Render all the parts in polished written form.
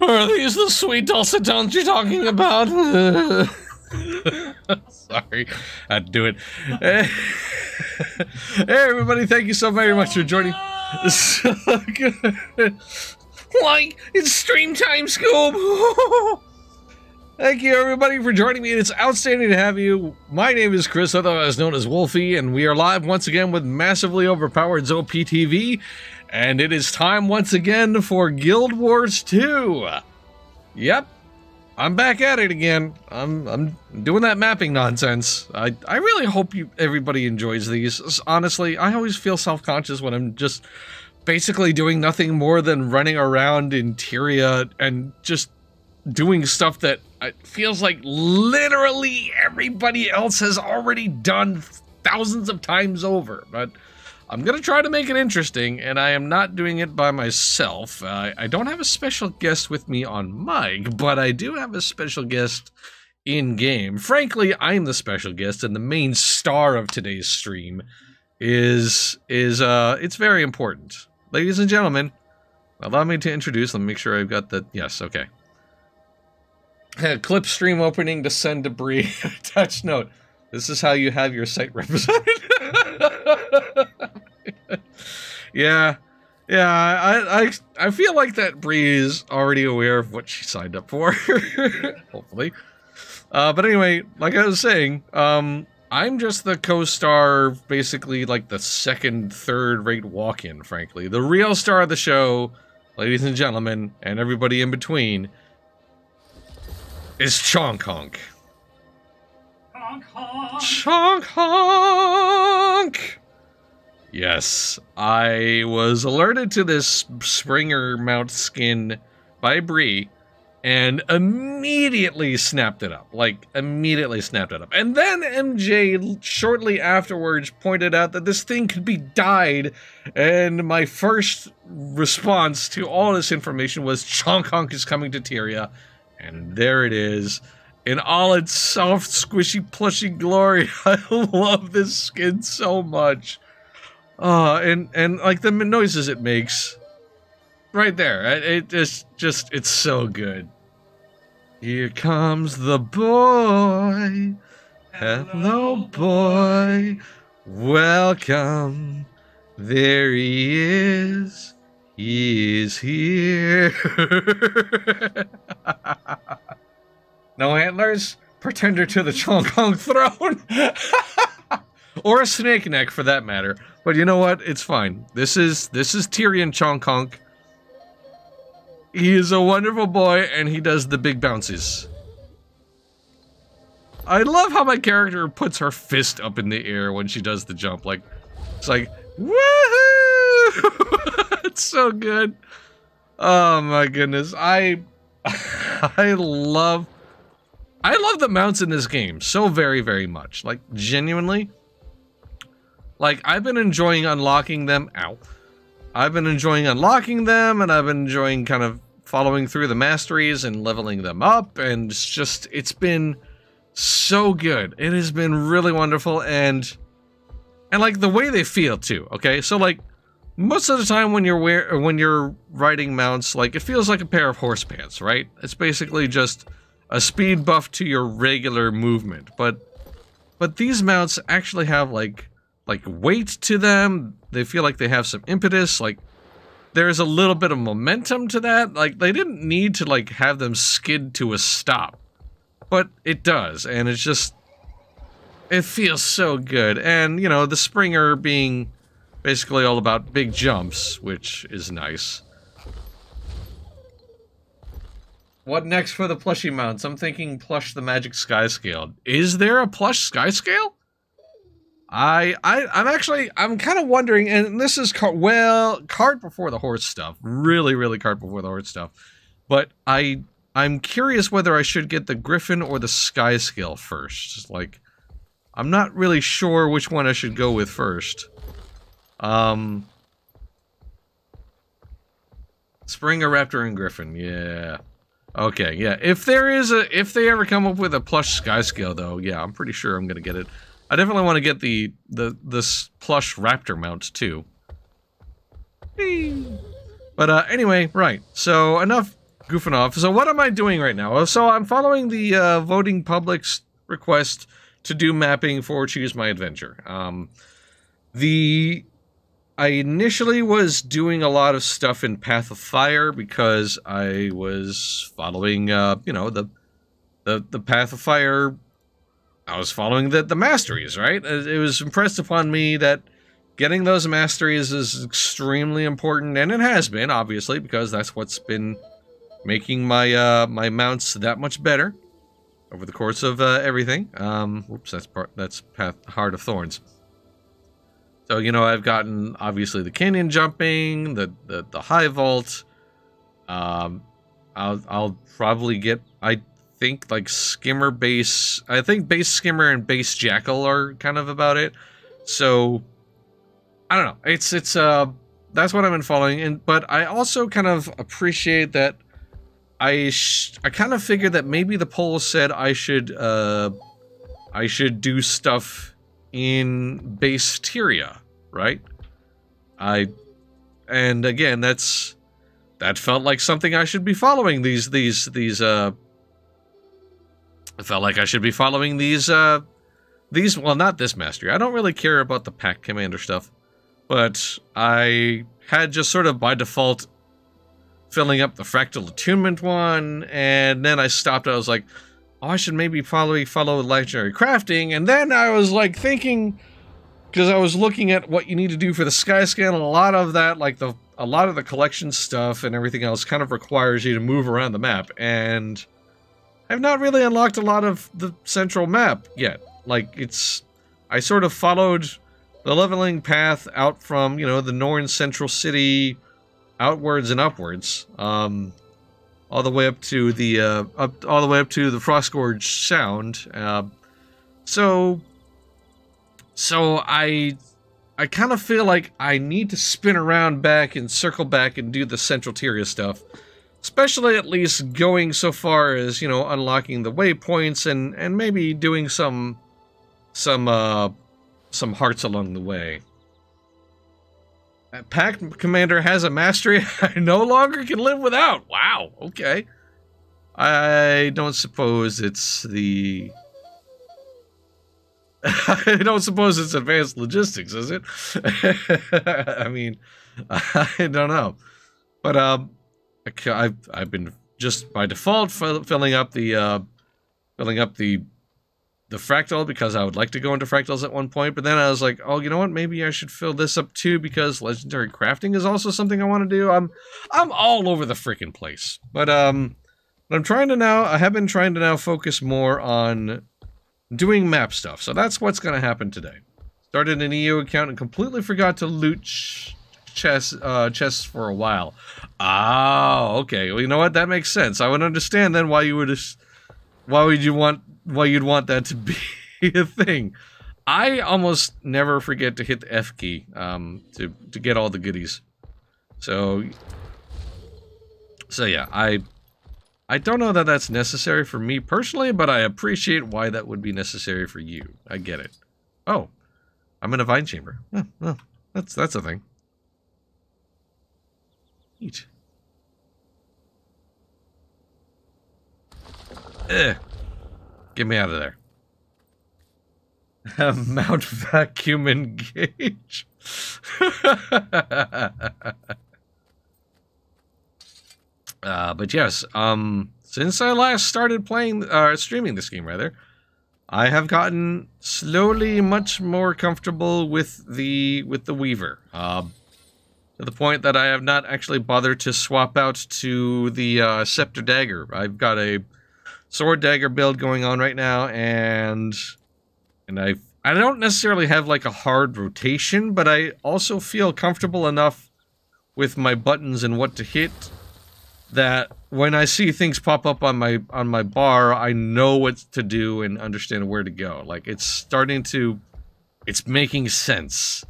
Are these the sweet dulcet tones you're talking about? Sorry, I had to do it. Hey, everybody, thank you so very much for joining. So good. Like, it's stream time, Scoob! Thank you, everybody, for joining me. It's outstanding to have you. My name is Chris, otherwise known as Wolfie, and we are live once again with massively overpowered ZoPTV, and it is time once again for Guild Wars 2. Yep, I'm back at it again. I'm doing that mapping nonsense. I really hope everybody enjoys these. Honestly, I always feel self-conscious when I'm just basically doing nothing more than running around in Tyria and just doing stuff that feels like literally everybody else has already done thousands of times over. But I'm gonna try to make it interesting, and I am not doing it by myself. I don't have a special guest with me on mic, but I do have a special guest in-game. Frankly, I'm the special guest, and the main star of today's stream is it's very important. Ladies and gentlemen, allow me to introduce, let me make sure I've got the, yes, okay. Clip stream opening to send debris. Touch note. This is how you have your site represented. Yeah, I feel like that Bree is already aware of what she signed up for. Hopefully. But anyway, like I was saying, I'm just the co-star, basically like the second, third-rate walk-in, frankly. The real star of the show, ladies and gentlemen, and everybody in between, is Chonk Honk. Honk honk. Chonk Honk! Yes, I was alerted to this Springer mount skin by Bree, and immediately snapped it up. Like, immediately snapped it up. And then MJ, shortly afterwards, pointed out that this thing could be dyed, and my first response to all this information was, Chonk Honk is coming to Tyria. And there it is, in all its soft, squishy, plushy glory. I love this skin so much. And like the noises it makes, right there. It's so good. Here comes the boy. Hello, boy. Welcome. There he is. He is here. No antlers? Pretender to the Chonk Honk throne? Or a snake neck, for that matter. But you know what? It's fine. This is Tyrion Chonk Honk. He is a wonderful boy, and he does the big bounces. I love how my character puts her fist up in the air when she does the jump. Like, it's like, woohoo! It's so good. Oh my goodness. I love the mounts in this game so very, very much. Like, genuinely. Like, I've been enjoying unlocking them. Ow. I've been enjoying unlocking them, and I've been enjoying kind of following through the masteries and leveling them up, and it's been so good. It has been really wonderful, and like the way they feel too, okay? So like, most of the time when you're riding mounts, like, it feels like a pair of horse pants, right? It's basically just a speed buff to your regular movement, but these mounts actually have like weight to them. They feel like they have some impetus, like there's a little bit of momentum to that. Like, they didn't need to like have them skid to a stop, but it does, and it's just, it feels so good. And you know, the Springer being basically all about big jumps, which is nice. What next for the plushie mounts? I'm thinking plush the Magic Sky Scale. Is there a plush Sky Scale? I'm kind of wondering, and this is cart before the horse stuff. Really cart before the horse stuff. But I'm curious whether I should get the Griffin or the Sky Scale first. Like, I'm not really sure which one I should go with first. Springer, Raptor, and Griffin, yeah. Okay, yeah. If they ever come up with a plush Sky Scale, though, yeah, I'm pretty sure I'm gonna get it. I definitely want to get the plush Raptor mount too. But anyway, right. So enough goofing off. So what am I doing right now? So I'm following the voting public's request to do mapping for Choose My Adventure. I initially was doing a lot of stuff in Path of Fire because I was following, you know, the Path of Fire. I was following the masteries, right? It was impressed upon me that getting those masteries is extremely important, and it has been, obviously, because that's what's been making my my mounts that much better over the course of everything. Whoops, that's Heart of Thorns. So, you know, I've gotten, obviously, the canyon jumping, the high vault. I'll probably get, I think, like, skimmer base. I think base skimmer and base jackal are kind of about it. So, I don't know. It's that's what I've been following. But I also kind of appreciate that I kind of figured that maybe the poll said I should do stuff in base Tyria, right? And again, that felt like something I should be following. I felt like I should be following these, well, not this mastery. I don't really care about the pack commander stuff, but I had just sort of by default filling up the fractal attunement one, and then I stopped. I was like, oh, I should maybe probably follow legendary crafting. And then I was like thinking, because I was looking at what you need to do for the Skyscan, and a lot of that, like a lot of the collection stuff and everything else kind of requires you to move around the map. And I've not really unlocked a lot of the central map yet. Like, I sort of followed the leveling path out from, you know, the Norn Central City outwards and upwards. All the way up to the all the way up to the Frostgorge Sound. So I kind of feel like I need to spin around back and circle back and do the Central Tyria stuff, especially at least going so far as, you know, unlocking the waypoints and maybe doing some hearts along the way. Pack Commander has a mastery I no longer can live without. Wow, okay. I don't suppose it's the... I don't suppose it's advanced logistics, is it? I mean, I don't know. But I've been just by default filling up the fractal because I would like to go into fractals at one point, but then I was like, oh, you know what? Maybe I should fill this up too because legendary crafting is also something I want to do. I'm all over the freaking place. But I'm trying to now. I have been trying to now focus more on doing map stuff. So that's what's going to happen today. Started an EU account and completely forgot to loot chests for a while. Oh, okay. Well, you know what? That makes sense. I would understand then why you would why you'd want that to be a thing. I almost never forget to hit the F key to get all the goodies. So yeah, I don't know that that's necessary for me personally, but I appreciate why that would be necessary for you. I get it. Oh, I'm in a vine chamber. Oh, well, that's a thing. Neat. Get me out of there. Mount Vacuum Engage. But yes, since I last started streaming this game, rather, I have gotten slowly much more comfortable with the Weaver. To the point that I have not actually bothered to swap out to the Scepter Dagger. I've got a Sword Dagger build going on right now, and I don't necessarily have like a hard rotation, but I also feel comfortable enough with my buttons and what to hit that when I see things pop up on my bar, I know what to do and understand where to go. Like, it's making sense.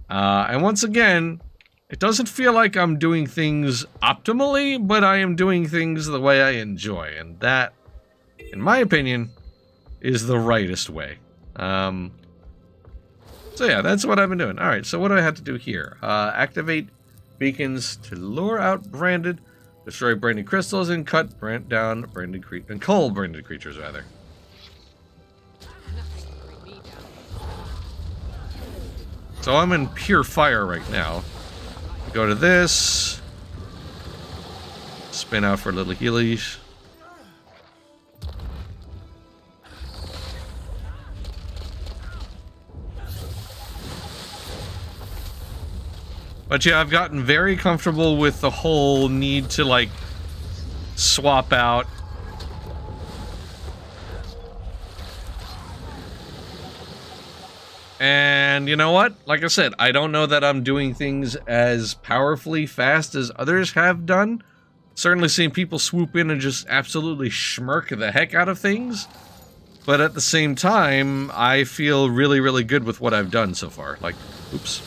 And once again, it doesn't feel like I'm doing things optimally, but I am doing things the way I enjoy, and that, in my opinion, is the rightest way. So yeah, that's what I've been doing. Alright, so what do I have to do here? Activate beacons to lure out branded Destroy branded crystals and cut down branded and cull branded creatures, rather. So I'm in pure fire right now. Go to this. Spin out for a little healies. But yeah, I've gotten very comfortable with the whole need to, like, swap out. And you know what? Like I said, I don't know that I'm doing things as powerfully fast as others have done. Certainly seen people swoop in and just absolutely schmirk the heck out of things. But at the same time, I feel really, really good with what I've done so far. Like, oops.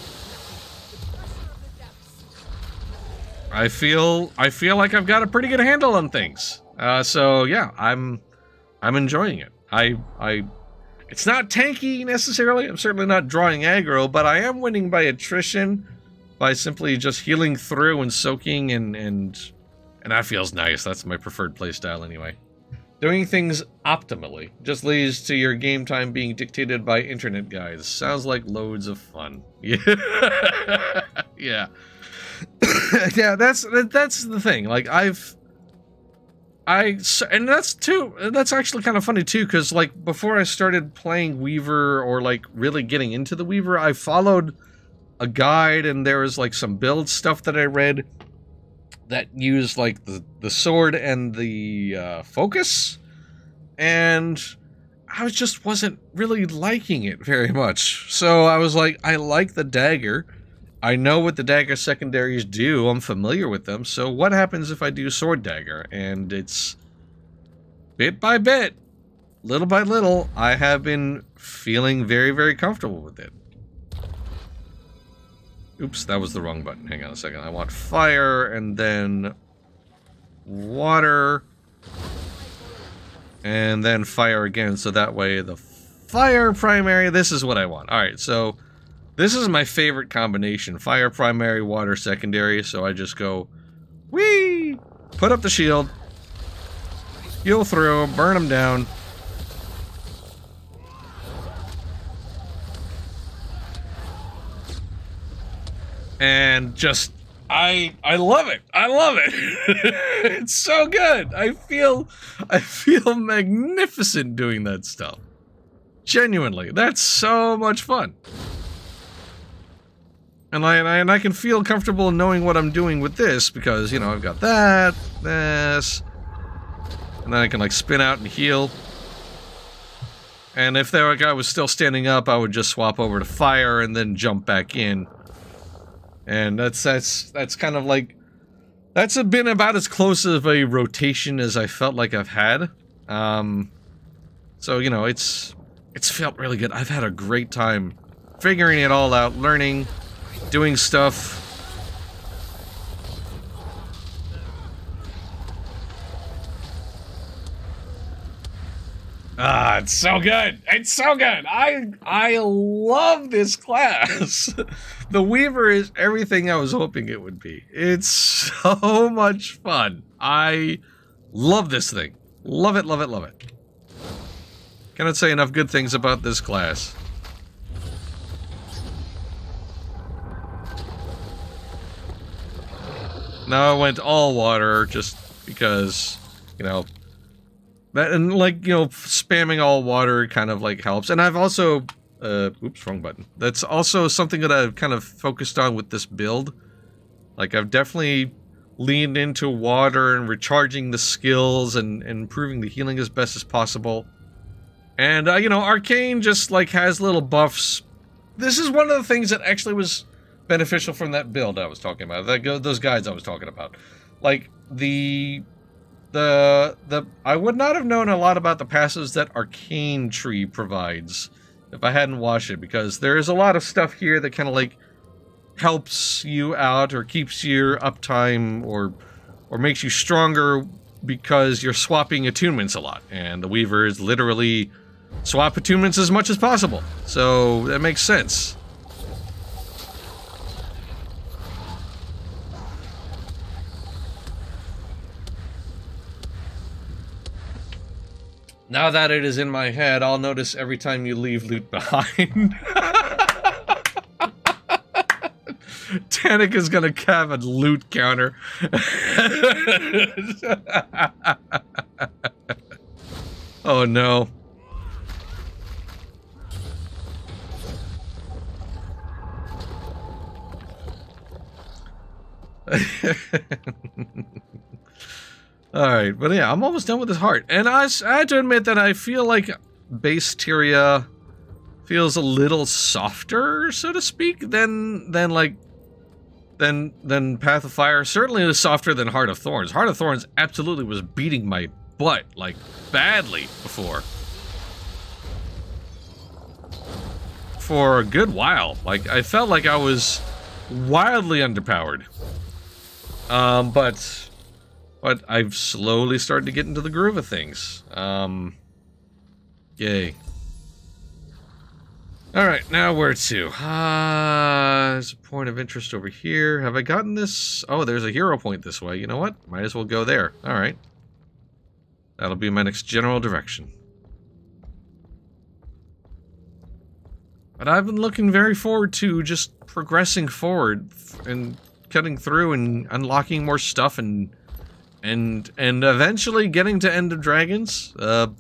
I feel like I've got a pretty good handle on things. So yeah, I'm enjoying it. It's not tanky necessarily. I'm certainly not drawing aggro, but I am winning by attrition, by simply just healing through and soaking, and that feels nice. That's my preferred playstyle anyway. Doing things optimally just leads to your game time being dictated by internet guides. Sounds like loads of fun. Yeah. Yeah. Yeah, that's the thing. Like and that's actually kind of funny too, because like before I started playing Weaver or like really getting into the Weaver, I followed a guide and there was like some build stuff that I read that used like the sword and the focus, and I just wasn't really liking it very much. So I was like, I like the dagger. I know what the dagger secondaries do. I'm familiar with them. So what happens if I do sword dagger? And it's bit by bit, little by little, I have been feeling very, very comfortable with it. Oops, that was the wrong button. Hang on a second. I want fire and then water and then fire again. So that way the fire primary, this is what I want. All right, so this is my favorite combination. Fire primary, water secondary. So I just go, whee! Put up the shield. Heal through, burn them down. And just, I love it. I love it. It's so good. I feel magnificent doing that stuff. Genuinely, that's so much fun. And I can feel comfortable knowing what I'm doing with this because, you know, I've got that, this, and then I can like spin out and heal. And if that guy was still standing up, I would just swap over to fire and then jump back in. And that's kind of like, that's been about as close of a rotation as I felt like I've had. So, you know, it's felt really good. I've had a great time figuring it all out, learning, doing stuff. Ah, it's so good. It's so good. I love this class. The Weaver is everything I was hoping it would be. It's so much fun. I love this thing. Love it, love it, love it. Cannot say enough good things about this class. Now I went all water just because, you know, that, and like, you know, spamming all water kind of like helps. And I've also, oops, wrong button. That's also something that I've kind of focused on with this build. Like I've definitely leaned into water and recharging the skills and improving the healing as best as possible. And, you know, Arcane just like has little buffs. This is one of the things that actually was beneficial from that build I was talking about, those guides I was talking about. Like I would not have known a lot about the passives that Arcane Tree provides if I hadn't watched it, because there's a lot of stuff here that kind of like helps you out or keeps your uptime or makes you stronger because you're swapping attunements a lot, and the Weaver is literally swap attunements as much as possible, so that makes sense. Now that it is in my head, I'll notice every time you leave loot behind. Danik is gonna have a loot counter. Oh no. Alright, but yeah, I'm almost done with this heart. And I have to admit that I feel like base Tyria feels a little softer, so to speak, than Path of Fire. Certainly is softer than Heart of Thorns. Heart of Thorns absolutely was beating my butt, like, badly before. For a good while. Like, I felt like I was wildly underpowered. But I've slowly started to get into the groove of things. Yay. Alright, now where to? There's a point of interest over here. Have I gotten this? Oh, there's a hero point this way. You know what? Might as well go there. Alright. That'll be my next general direction. But I've been looking very forward to just progressing forward and cutting through and unlocking more stuff and eventually getting to End of Dragons. I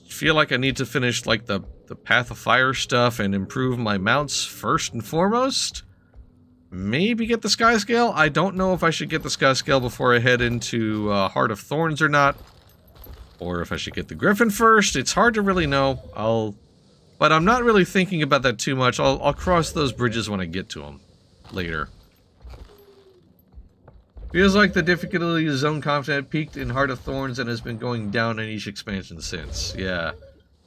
feel like I need to finish like the Path of Fire stuff and improve my mounts first and foremost. Maybe get the Sky Scale. I don't know if I should get the Sky Scale before I head into Heart of Thorns or not. Or if I should get the Griffin first. It's hard to really know. But I'm not really thinking about that too much. I'll cross those bridges when I get to them later. Feels like the difficulty zone content peaked in Heart of Thorns and has been going down in each expansion since. Yeah.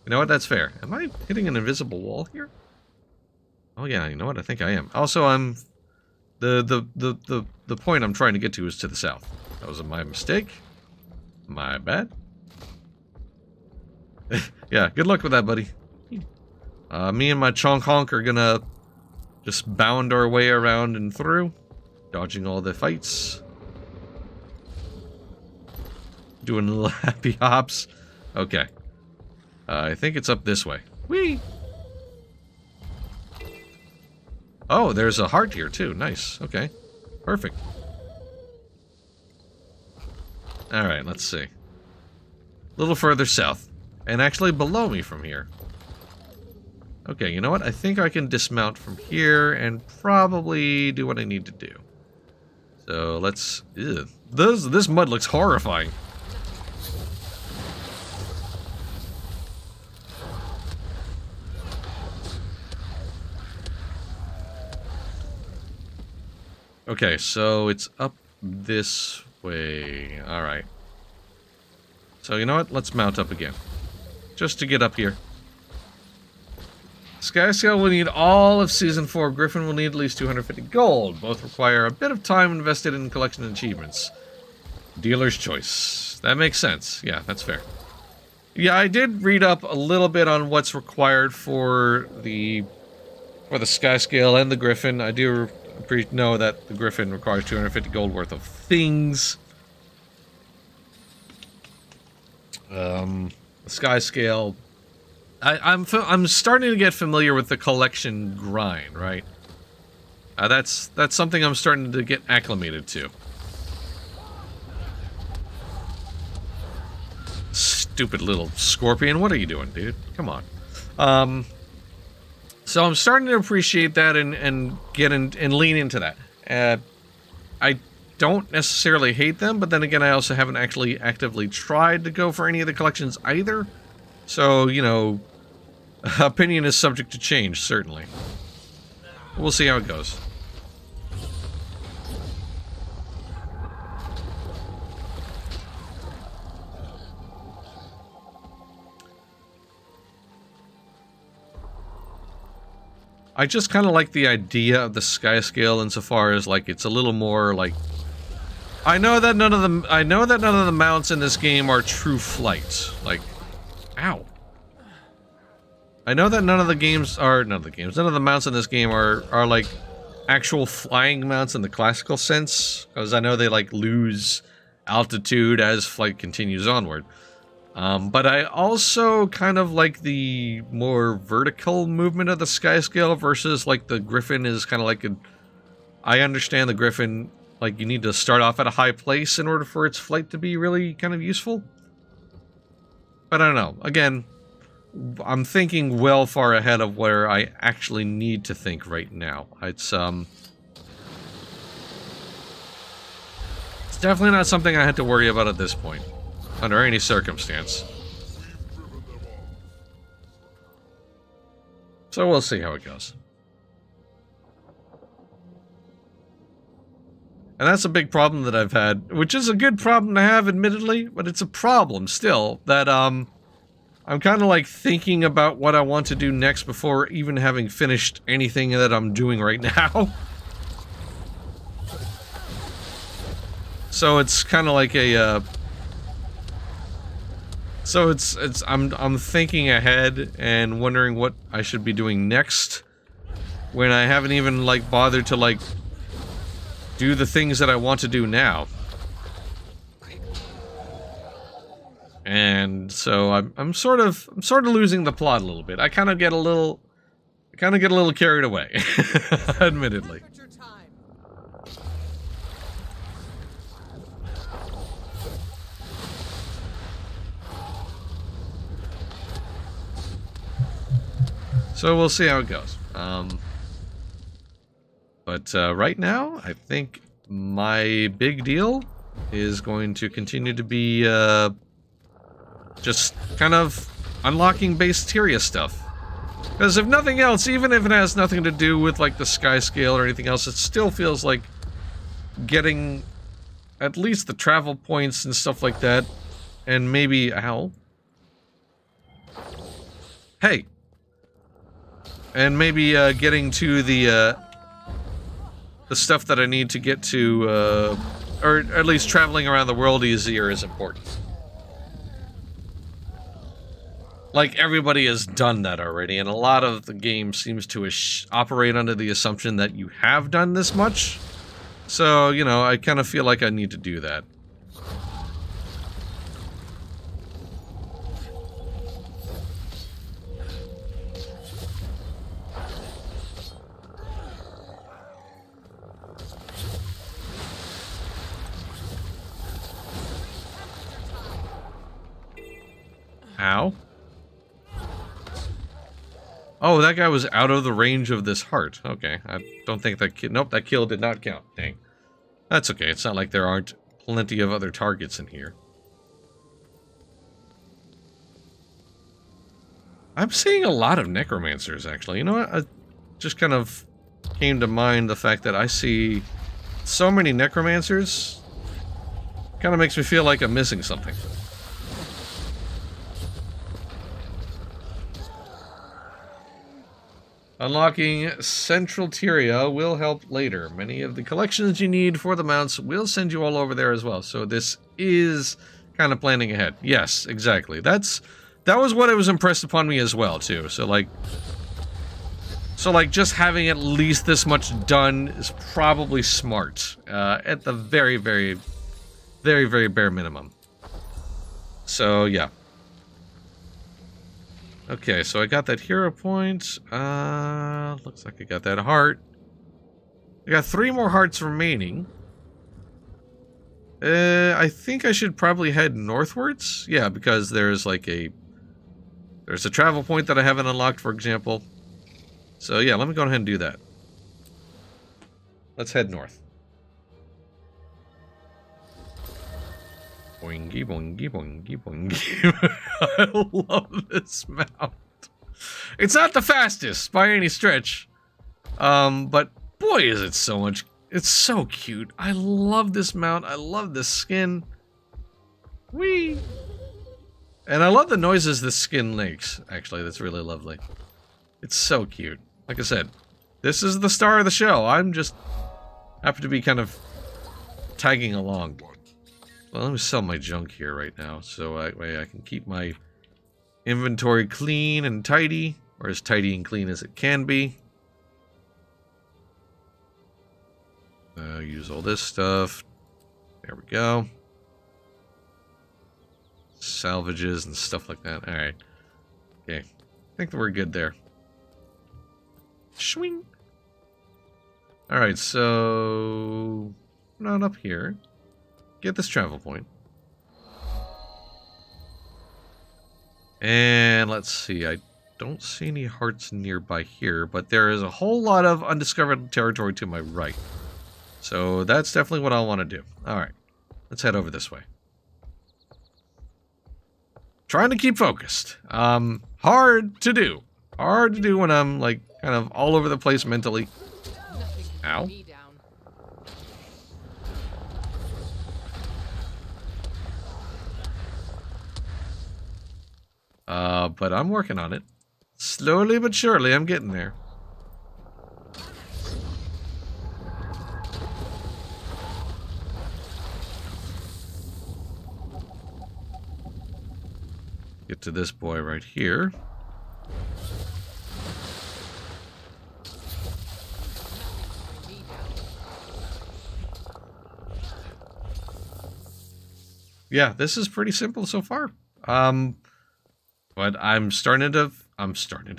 You know what? That's fair. Am I hitting an invisible wall here? Oh yeah, you know what? I think I am. Also, I'm... The point I'm trying to get to is to the south. That was my mistake. My bad. Yeah, good luck with that, buddy. Me and my Chonk Honk are gonna just bound our way around and through, dodging all the fights. Doing little happy hops. Okay. I think it's up this way. Whee! Oh, there's a heart here too. Nice. Okay. Perfect. Alright, let's see. A little further south. And actually below me from here. Okay, you know what? I think I can dismount from here and probably do what I need to do. So let's... Ew. This mud looks horrifying. Okay, so it's up this way. Alright. So you know what? Let's mount up again. Just to get up here. Sky Scale will need all of Season 4. Griffin will need at least 250 gold. Both require a bit of time invested in collection achievements. Dealer's choice. That makes sense. Yeah, that's fair. Yeah, I did read up a little bit on what's required for the Sky Scale and the Griffin. I do know that the Griffin requires 250 gold worth of things. The Sky Scale... I'm starting to get familiar with the collection grind, right? That's something I'm starting to get acclimated to. Stupid little scorpion, what are you doing, dude? Come on. So I'm starting to appreciate that and get in and lean into that. I don't necessarily hate them, but then again, I also haven't actually actively tried to go for any of the collections either. So, you know, opinion is subject to change, certainly. We'll see how it goes. I just kind of like the idea of the Sky Scale insofar as, like, it's a little more, like... I know that none of the mounts in this game are true flight. Like, ow. I know that none of the mounts in this game are like actual flying mounts in the classical sense, because I know they like lose altitude as flight continues onward. But I also kind of like the more vertical movement of the Skyscale versus like the Griffin is kind of like a... I understand the Griffin, like you need to start off at a high place in order for its flight to be really kind of useful. But I don't know. Again, I'm thinking well far ahead of where I actually need to think right now. It's definitely not something I had to worry about at this point, under any circumstance. So we'll see how it goes. And that's a big problem that I've had, which is a good problem to have, admittedly, but it's a problem still, that, I'm kind of like thinking about what I want to do next before even having finished anything that I'm doing right now. So it's kind of like a, so I'm thinking ahead and wondering what I should be doing next when I haven't even, like, bothered to, like, do the things that I want to do now. And so I'm sort of losing the plot a little bit. I kind of get a little carried away, admittedly. So we'll see how it goes. But right now, I think my big deal is going to continue to be just kind of unlocking base Tyria stuff. Because if nothing else, even if it has nothing to do with like the Skyscale or anything else, it still feels like getting at least the travel points and stuff like that, and maybe ow. Hey. And maybe getting to the stuff that I need to get to, or at least traveling around the world easier is important. Like, everybody has done that already, and a lot of the game seems to operate under the assumption that you have done this much. So, you know, I kind of feel like I need to do that. Ow. Oh, that guy was out of the range of this heart. Okay, I don't think that kill... Nope, that kill did not count. Dang. That's okay, it's not like there aren't plenty of other targets in here. I'm seeing a lot of necromancers, actually. You know what? I just kind of came to mind the fact that I see so many necromancers. Kind of makes me feel like I'm missing something. Unlocking Central Tyria will help later. Many of the collections you need for the mounts will send you all over there as well. So this is kind of planning ahead. Yes, exactly. That was what it was impressed upon me as well, too. So like just having at least this much done is probably smart. At the very, very, very, very bare minimum. So, yeah. Okay, so I got that hero point. Looks like I got that heart. I got 3 more hearts remaining. I think I should probably head northwards. Yeah, because there's like there's a travel point that I haven't unlocked, for example. So yeah, let me go ahead and do that. Let's head north. Boingy, boingy, boingy, boingy. I love this mount. It's not the fastest by any stretch. But boy is it so much. It's so cute. I love this mount. I love this skin. Whee! And I love the noises this skin makes, actually. That's really lovely. It's so cute. Like I said, this is the star of the show. I'm just happy to be kind of tagging along. Well, let me sell my junk here right now, so that way I can keep my inventory clean and tidy, or as tidy and clean as it can be. Use all this stuff. There we go. salvages and stuff like that. Alright. Okay. I think we're good there. Swing. Alright, so... not up here. Get this travel point. And let's see, I don't see any hearts nearby here, but there is a whole lot of undiscovered territory to my right. So that's definitely what I want to do. Alright, let's head over this way. Trying to keep focused. Hard to do. Hard to do when I'm, like, kind of all over the place mentally. Ow. But I'm working on it. Slowly but surely, I'm getting there. Get to this boy right here. Yeah, this is pretty simple so far. But I'm starting to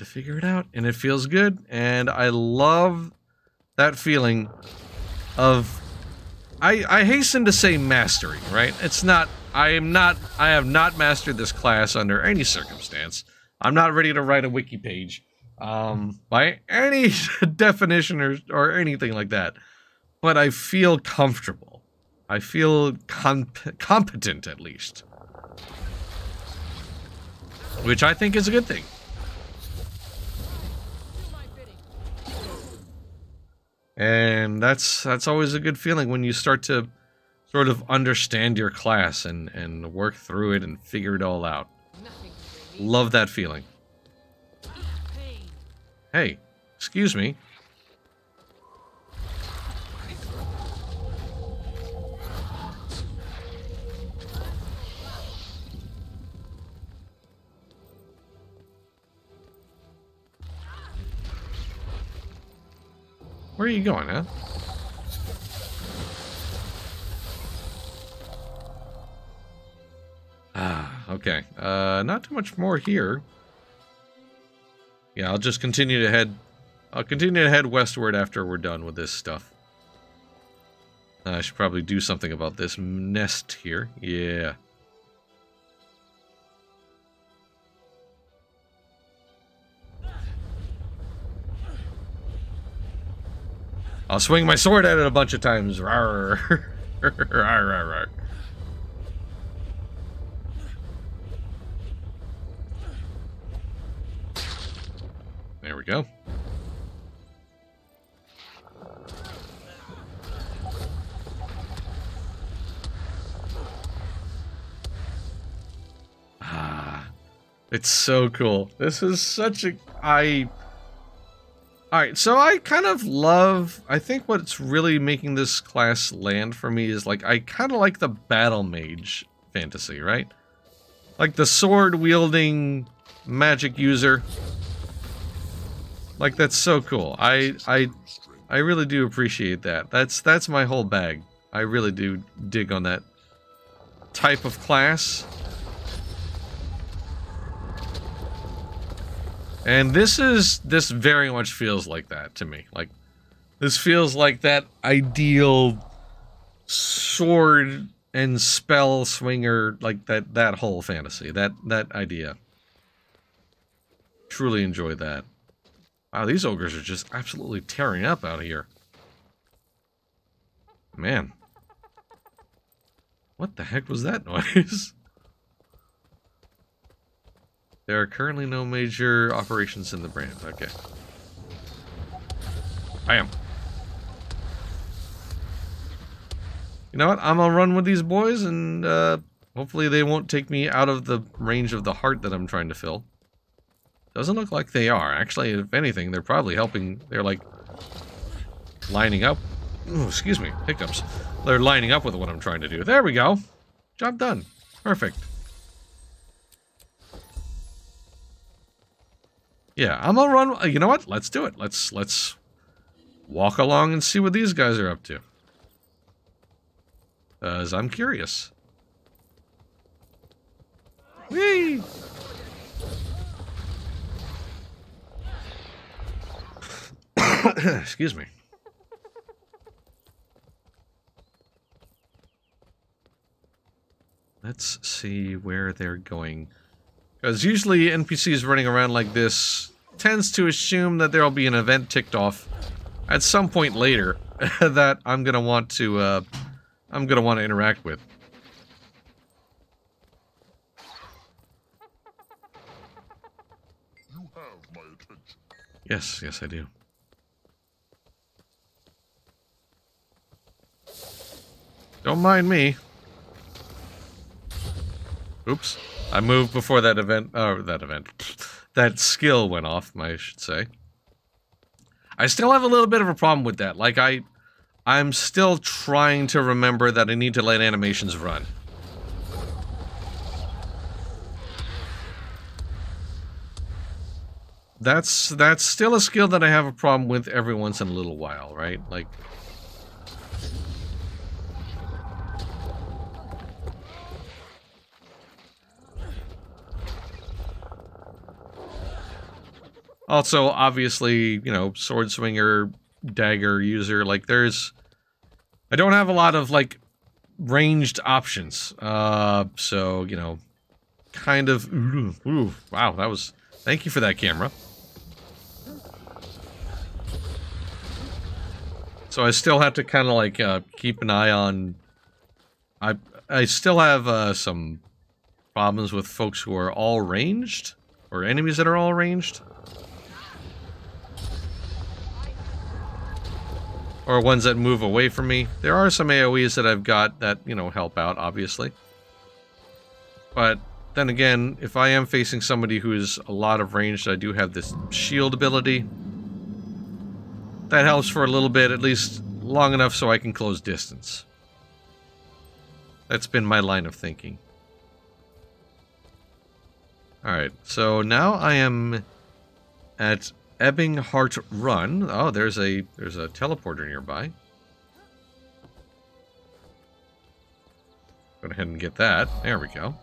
figure it out, and it feels good, and I love that feeling of I hasten to say mastery, right? It's not I have not mastered this class under any circumstance. I'm not ready to write a wiki page by any definition or anything like that. But I feel comfortable. I feel competent, at least. Which I think is a good thing. And that's always a good feeling when you start to sort of understand your class and work through it and figure it all out. Love that feeling. Hey, excuse me. Where are you going, huh? Ah, okay. Not too much more here. Yeah, I'll just continue to head... I'll continue to head westward after we're done with this stuff. I should probably do something about this nest here. Yeah. I'll swing my sword at it a bunch of times. Rawr. Rawr, rawr, rawr. There we go. Ah, it's so cool. This is such a... Alright, so I kind of love... I think what's really making this class land for me is, like, I kind of like the battle mage fantasy, right? Like the sword-wielding magic user. Like, that's so cool. I really do appreciate that. That's my whole bag. I really do dig on that type of class. And this very much feels like that to me. Like, this feels like that ideal sword and spell swinger, like that whole fantasy, that idea. Truly enjoy that. Wow, these ogres are just absolutely tearing up out here. Man. What the heck was that noise? There are currently no major operations in the brand. Okay. I am. You know what? I'm gonna run with these boys, and hopefully they won't take me out of the range of the heart that I'm trying to fill. Doesn't look like they are. Actually, if anything, they're probably helping. They're, like, lining up. Ooh, excuse me. Hiccups. They're lining up with what I'm trying to do. There we go. Job done. Perfect. Yeah, I'm gonna run. You know what? Let's do it. Let's walk along and see what these guys are up to. As I'm curious. Whee! Excuse me. Let's see where they're going. Because usually NPCs running around like this tends to assume that there'll be an event ticked off at some point later that I'm gonna want to interact with. You have my attention. Yes, I do. Don't mind me. Oops. I moved before that that skill went off, I should say. I still have a little bit of a problem with that. Like, I'm still trying to remember that I need to let animations run. That's still a skill that I have a problem with every once in a little while, right? Like... Also, obviously, you know, sword swinger, dagger user, like, there's... I don't have a lot of, like, ranged options. So, you know, kind of... Ooh, wow, that was... Thank you for that, camera. So I still have to kind of, like, keep an eye on... I still have, some problems with folks who are all ranged, or enemies that are all ranged. Or ones that move away from me. There are some AoEs that I've got that, you know, help out, obviously. But, then again, if I am facing somebody who is a lot of range, I do have this shield ability. That helps for a little bit, at least long enough so I can close distance. That's been my line of thinking. Alright, so now I am at Ebbingheart Run. Oh, there's a teleporter nearby. Go ahead and get that. There we go.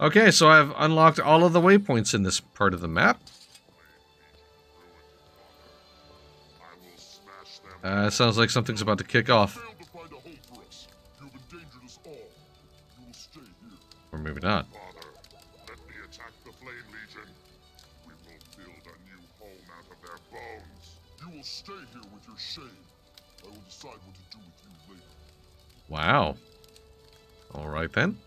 Okay, so I've unlocked all of the waypoints in this part of the map. Sounds like something's about to kick off. Or maybe not. Stay here with your shame. I will decide what to do with you later. Wow. Alright then.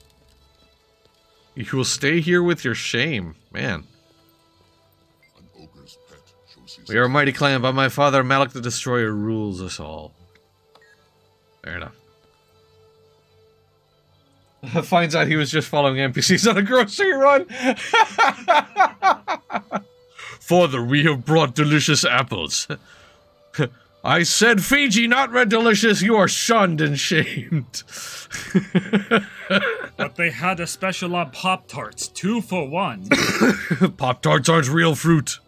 You will stay here with your shame. Man. An ogre's pet shows his... We are a mighty clan, but my father, Malik the Destroyer, rules us all. Fair enough. Finds out he was just following NPCs on a grocery run. Father, we have brought delicious apples. I said Fiji, not Red Delicious. You are shunned and shamed. But they had a special on Pop-Tarts, 2 for 1. Pop-Tarts aren't real fruit.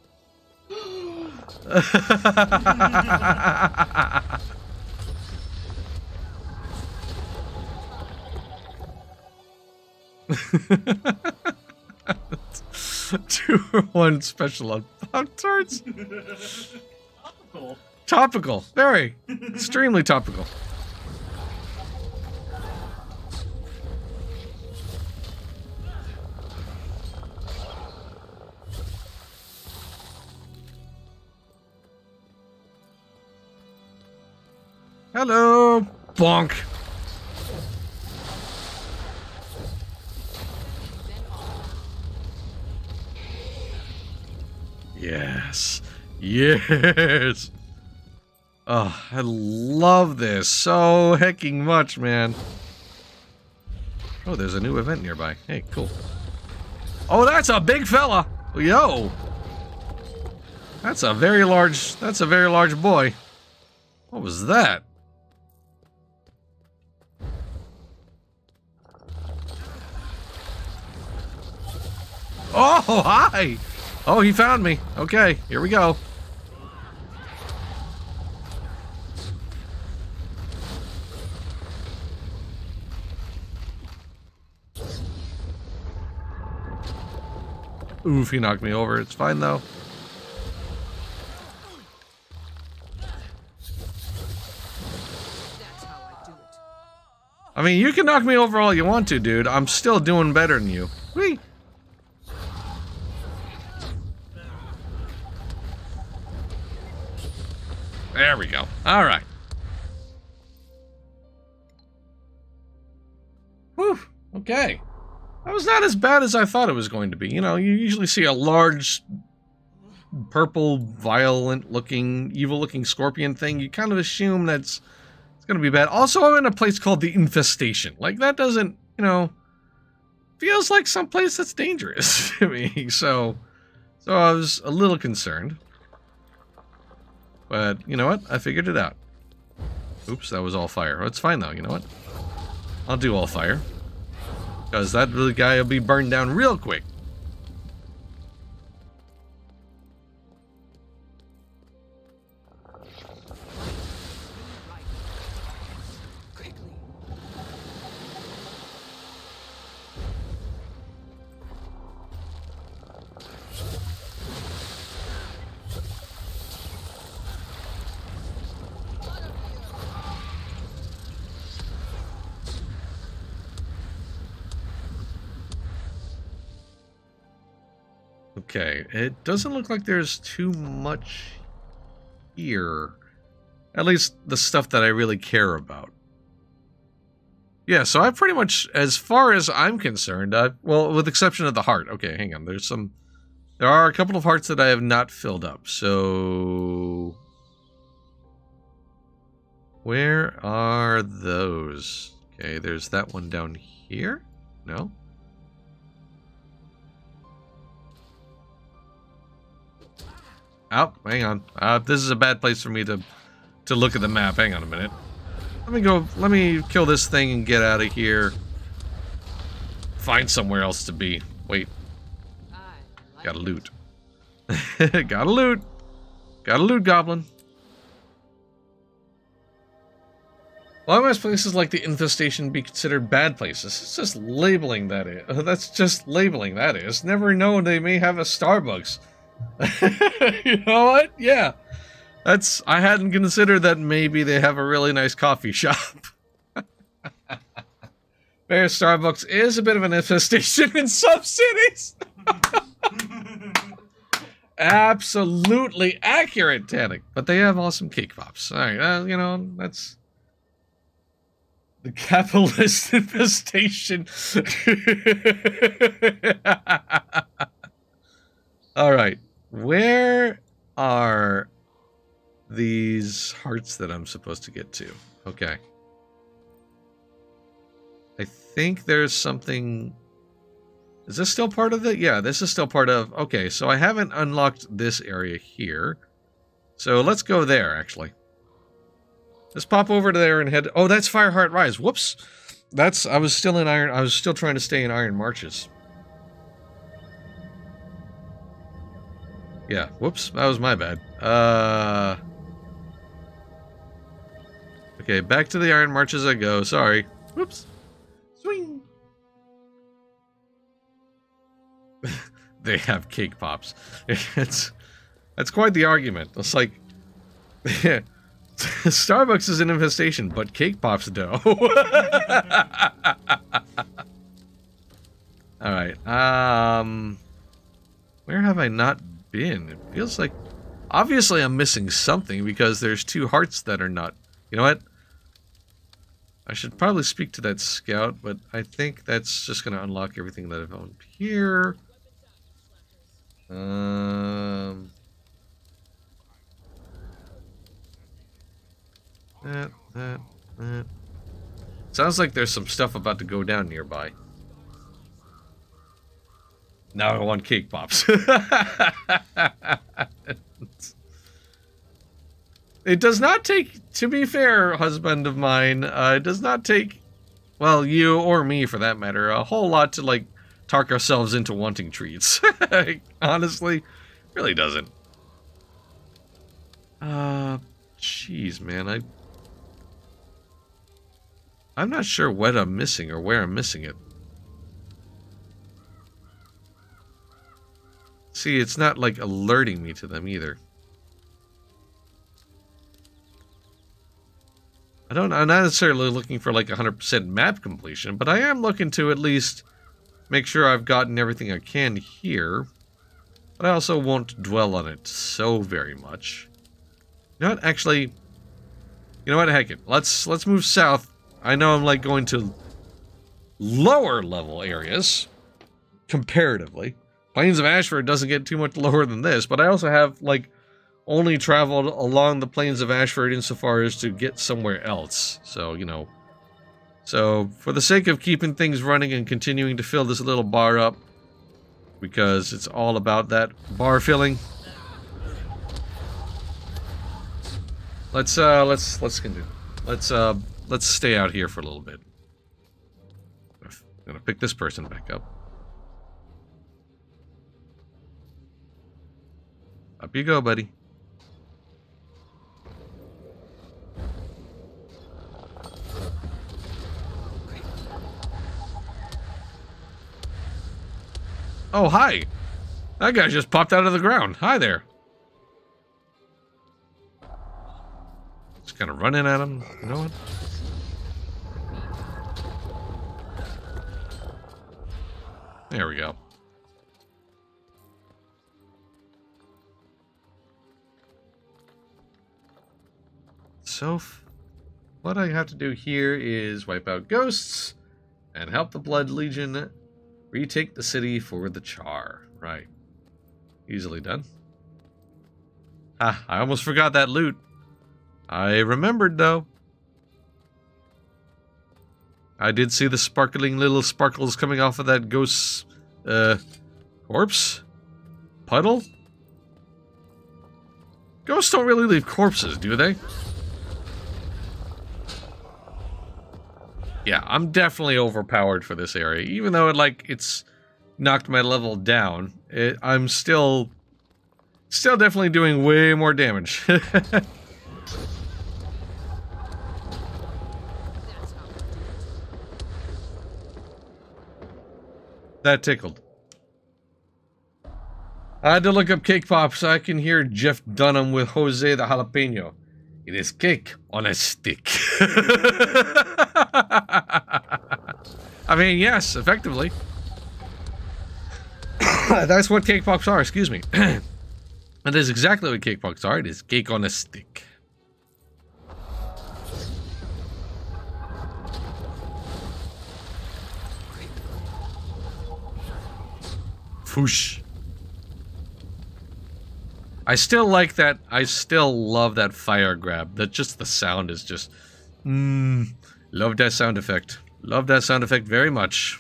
Two for 1 special on Pop-Tarts. Topical. Topical. Very. Extremely topical. Hello, bonk. Yes. Yes. Oh, I love this so hecking much, man. Oh, there's a new event nearby. Hey, cool. Oh, that's a big fella. Yo. That's a very large boy. What was that? Oh, hi. Oh, he found me. Okay, here we go. Oof, he knocked me over. It's fine, though. That's how I do it. I mean, you can knock me over all you want to, dude. I'm still doing better than you. Whee! There we go. All right. Whew. Okay. That was not as bad as I thought it was going to be. You know, you usually see a large, purple, violent-looking, evil-looking scorpion thing. You kind of assume that's it's going to be bad. Also, I'm in a place called the Infestation. Like, that doesn't, you know, feels like some place that's dangerous to me. So I was a little concerned. But, you know what? I figured it out. Oops, that was all fire. Oh, it's fine, though. You know what? I'll do all fire. Because that little guy will be burned down real quick. Quickly. Okay, it doesn't look like there's too much here. At least the stuff that I really care about. Yeah, so I pretty much, as far as I'm concerned, well, with the exception of the heart. Okay, hang on. There are a couple of hearts that I have not filled up. So, where are those? Okay, there's that one down here. No? Oh, hang on. This is a bad place for me to look at the map. Hang on a minute. Let me kill this thing and get out of here. Find somewhere else to be. Wait. Gotta loot. Gotta loot. Gotta loot, goblin. Why must places like the Infestation be considered bad places? It's just labeling that is. That's just labeling that is. Never know they may have a Starbucks. You know what? Yeah. I hadn't considered that maybe they have a really nice coffee shop. Bear Starbucks is a bit of an infestation in some cities. Absolutely accurate, Tannic. But they have awesome cake pops. Alright, you know, that's the capitalist infestation. Alright. Where are these hearts that I'm supposed to get to? Okay. I think there's something... Is this still part of it? Yeah, this is still part of... Okay, so I haven't unlocked this area here. So let's go there, actually. Let's pop over to there and head... Oh, that's Fireheart Rise. Whoops. I was still in Iron... I was still trying to stay in Iron Marches. Yeah, whoops, that was my bad. Okay, back to the Iron Marches I go, sorry. Whoops. Swing! They have cake pops. That's quite the argument. It's like... Starbucks is an infestation, but cake pops do. Alright, where have I not been? It feels like obviously I'm missing something because there's two hearts that are not. You know what? I should probably speak to that scout, but I think that's just going to unlock everything that I've owned here. That. Sounds like there's some stuff about to go down nearby. Now I want cake pops. It does not take, to be fair, husband of mine, it does not take, well, you or me for that matter, a whole lot to, like, talk ourselves into wanting treats. Honestly, really doesn't. Jeez, man, I'm not sure what I'm missing or where I'm missing it. See, it's not like alerting me to them either. I'm not necessarily looking for like 100% map completion, but I am looking to at least make sure I've gotten everything I can here. But I also won't dwell on it so very much. You know what? Actually, you know what? Heck it. Let's move south. I know I'm like going to lower level areas comparatively. Plains of Ashford doesn't get too much lower than this, but I also have like only traveled along the Plains of Ashford insofar as to get somewhere else. So, you know. So, for the sake of keeping things running and continuing to fill this little bar up, because it's all about that bar filling. Let's continue. Let's stay out here for a little bit. I'm gonna pick this person back up. Up you go, buddy. Oh, hi! That guy just popped out of the ground. Hi there. Just kind of running at him. You know what? There we go. So, what I have to do here is wipe out ghosts and help the Blood Legion retake the city for the Char. Right. Easily done. Ah, I almost forgot that loot. I remembered, though. I did see the sparkling little sparkles coming off of that ghost's, corpse? Puddle? Ghosts don't really leave corpses, do they? Yeah, I'm definitely overpowered for this area. Even though it's knocked my level down, I'm still definitely doing way more damage. That tickled. I had to look up cake pop so I can hear Jeff Dunham with Jose the Jalapeno. It is cake on a stick. I mean, yes, effectively. That's what cake pops are, excuse me. That is exactly what cake pops are. It is cake on a stick. Foosh. I still like that. I still love that fire grab. That just the sound is just... love that sound effect. Love that sound effect very much.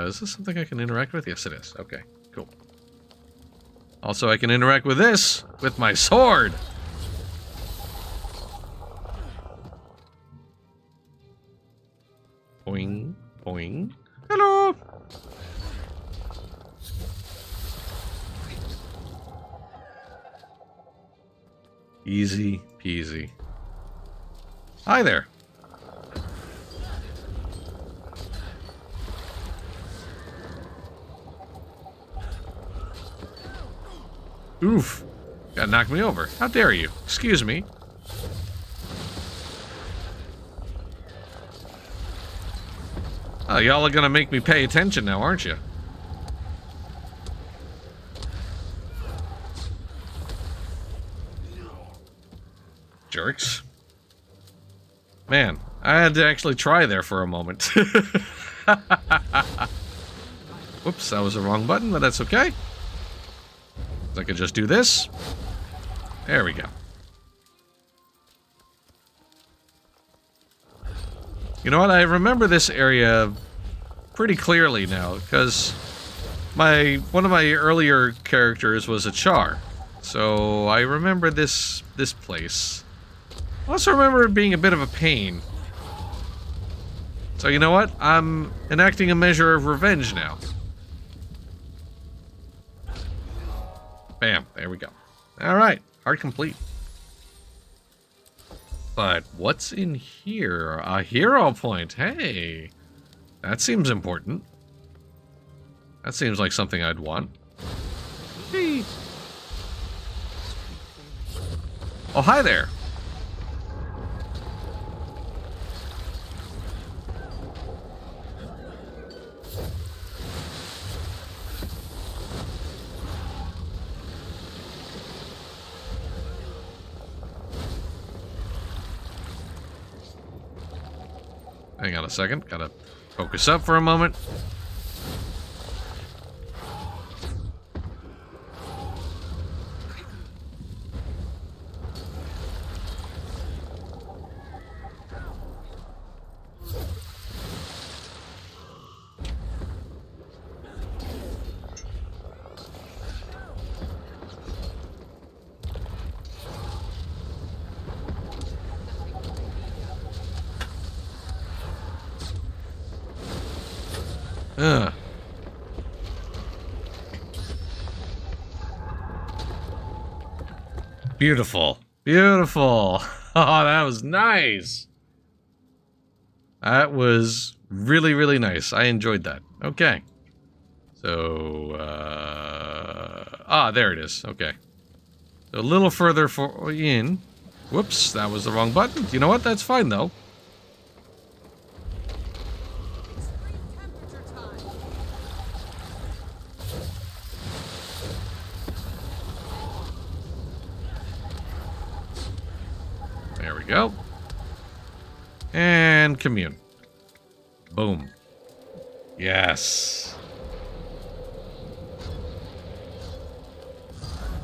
Is this something I can interact with? Yes, it is. Okay, cool. Also, I can interact with this with my sword. Boing, boing. Hello. Easy peasy. Hi there. Oof. Gotta knock me over. How dare you? Excuse me. Oh, y'all are gonna make me pay attention now, aren't you? Jerks. Man, I had to actually try there for a moment. Whoops, that was the wrong button, but that's okay. I could just do this. There we go. You know what? I remember this area pretty clearly now, because one of my earlier characters was a Char. So I remember this place. I also remember it being a bit of a pain. So you know what? I'm enacting a measure of revenge now. Bam, there we go. Alright, heart complete. But what's in here? A hero point. Hey, that seems important. That seems like something I'd want. Hey. Oh, hi there. Hang on a second. Gotta focus up for a moment. Ugh. Beautiful. Beautiful. Oh, that was nice. That was really, really nice. I enjoyed that. Okay. So, there it is. Okay. A little further in. Whoops, that was the wrong button. You know what? That's fine, though. There we go. And commune. Boom. Yes.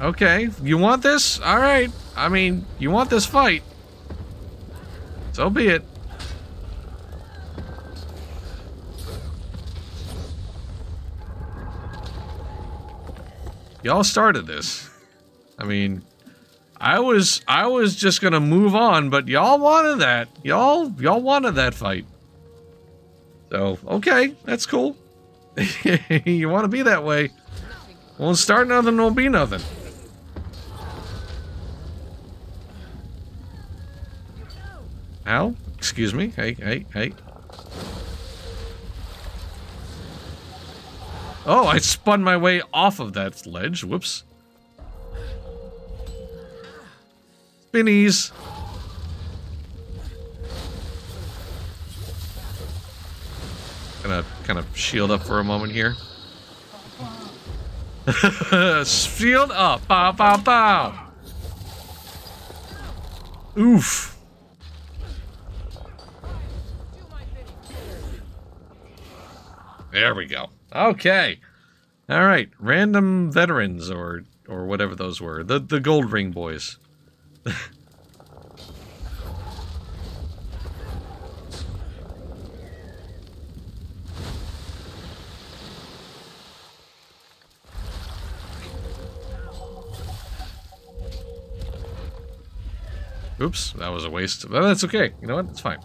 Okay, you want this? Alright. I mean, you want this fight. So be it. Y'all started this. I mean, I was just gonna move on, but y'all wanted that. Y'all wanted that fight. So, okay, that's cool. You want to be that way. Won't start nothing, won't be nothing. Ow, excuse me. Hey. Oh, I spun my way off of that ledge. Whoops. Spinnies. Gonna kind of shield up for a moment here. Shield up. Bow, bow, bow. Oof. There we go. Okay. All right. Random veterans or whatever those were. The gold ring boys. Oops, that was a waste. But that's okay. You know what? It's fine.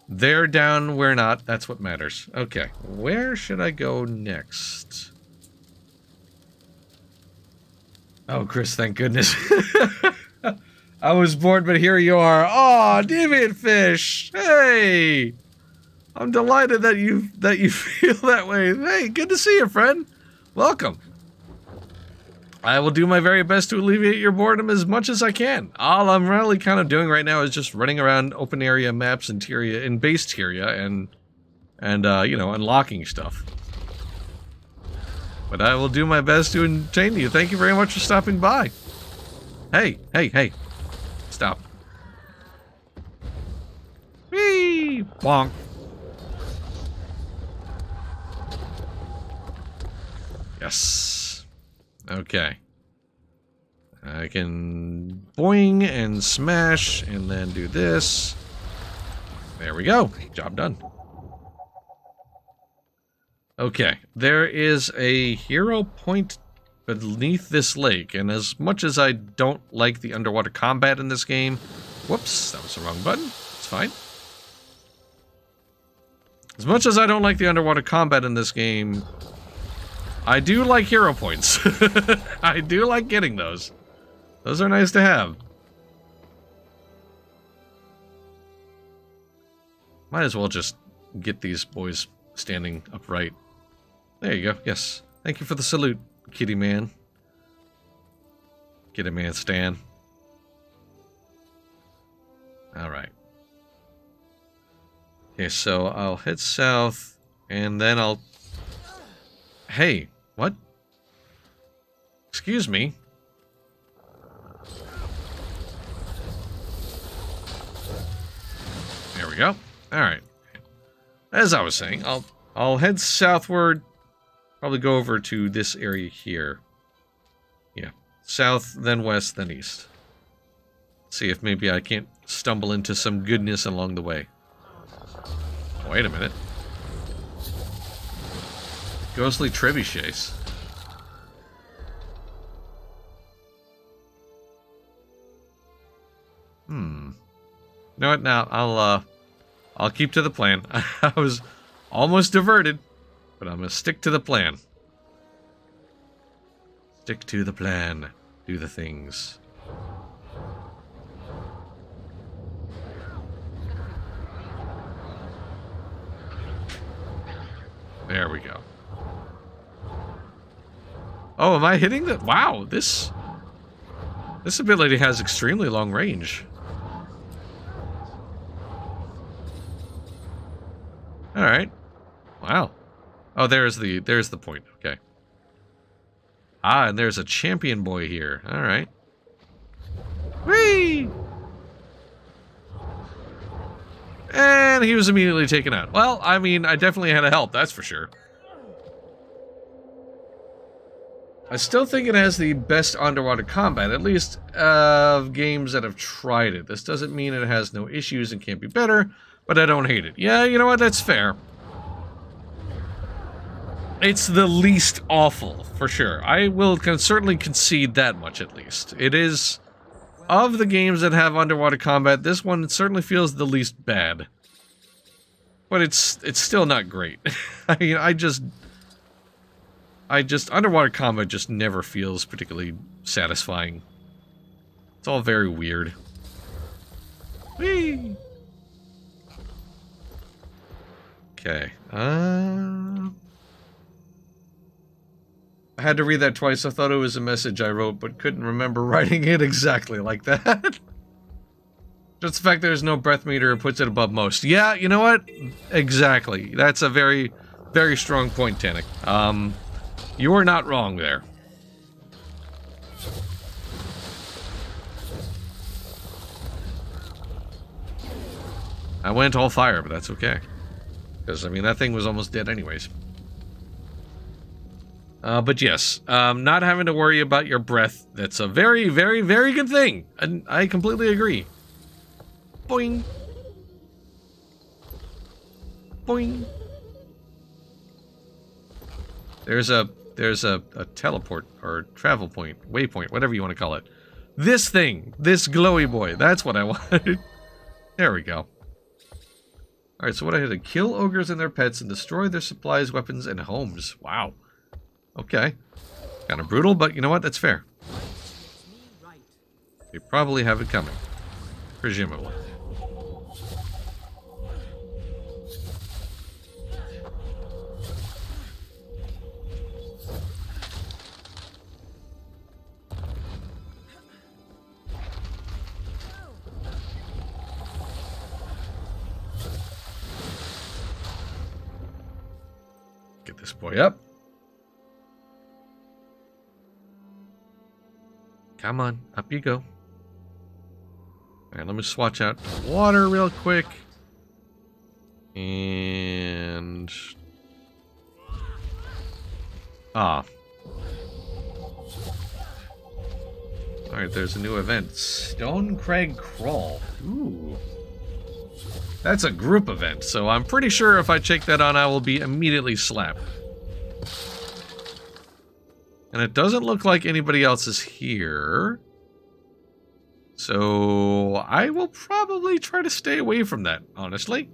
They're down, we're not. That's what matters. Okay, where should I go next? Oh, Chris, thank goodness. I was bored, but here you are. Oh, Deviant Fish. Hey, I'm delighted that you feel that way. Hey, good to see you, friend. Welcome. I will do my very best to alleviate your boredom as much as I can. All I'm really kind of doing right now is just running around open area maps in Tyria, in base Tyria, and you know, unlocking stuff. But I will do my best to entertain you. Thank you very much for stopping by. Hey. Stop. Whee! Bonk. Yes. Okay. I can boing and smash and then do this. There we go. Job done. Okay. There is a hero point beneath this lake, and as much as I don't like the underwater combat in this game... Whoops, that was the wrong button. It's fine. As much as I don't like the underwater combat in this game, I do like hero points. I do like getting those. Those are nice to have. Might as well just get these boys standing upright. There you go. Yes. Thank you for the salute, kitty man. Kitty man Stan. Alright. Okay, so I'll head south, and then I'll... Hey, what? Excuse me. There we go. Alright. As I was saying, I'll head southward, probably go over to this area here. Yeah. South, then west, then east. See if maybe I can't stumble into some goodness along the way. Wait a minute. Ghostly trebuchets. You know what? Now I'll keep to the plan. I was almost diverted, but I'm gonna stick to the plan. Stick to the plan. Do the things. There we go. Oh, am I hitting the... Wow, this ability has extremely long range. Alright. Wow. Oh, there's the point. Okay. Ah, and there's a champion boy here. Alright. Whee! And he was immediately taken out. Well, I mean, I definitely had to help, that's for sure. I still think it has the best underwater combat, at least of games that have tried it. This doesn't mean it has no issues and can't be better, but I don't hate it. Yeah, you know what? That's fair. It's the least awful, for sure. I will certainly concede that much, at least. It is... Of the games that have underwater combat, this one certainly feels the least bad. But it's still not great. I mean, I just underwater combat just never feels particularly satisfying. It's all very weird. Whee! Okay. I had to read that twice. I thought it was a message I wrote, but couldn't remember writing it exactly like that. Just the fact there's no breath meter puts it above most. Yeah, you know what? Exactly. That's a very, very strong point, Tannic. You are not wrong there. I went all fire, but that's okay. Because, I mean, that thing was almost dead anyways. But yes, not having to worry about your breath, that's a very, very, very good thing. And I completely agree. Boing. Boing. There's a teleport, or travel point, waypoint, whatever you want to call it. This thing, this glowy boy, that's what I wanted. There we go. Alright, so what I had to kill ogres and their pets and destroy their supplies, weapons, and homes. Wow. Okay. Kind of brutal, but you know what? That's fair. They probably have it coming. Presumably. Get this boy up. Come on, up you go. Alright, let me swatch out the water real quick. And... Ah. Alright, there's a new event. Stone Crag Crawl. Ooh. That's a group event, so I'm pretty sure if I check that on, I will be immediately slapped. And it doesn't look like anybody else is here. So I will probably try to stay away from that, honestly.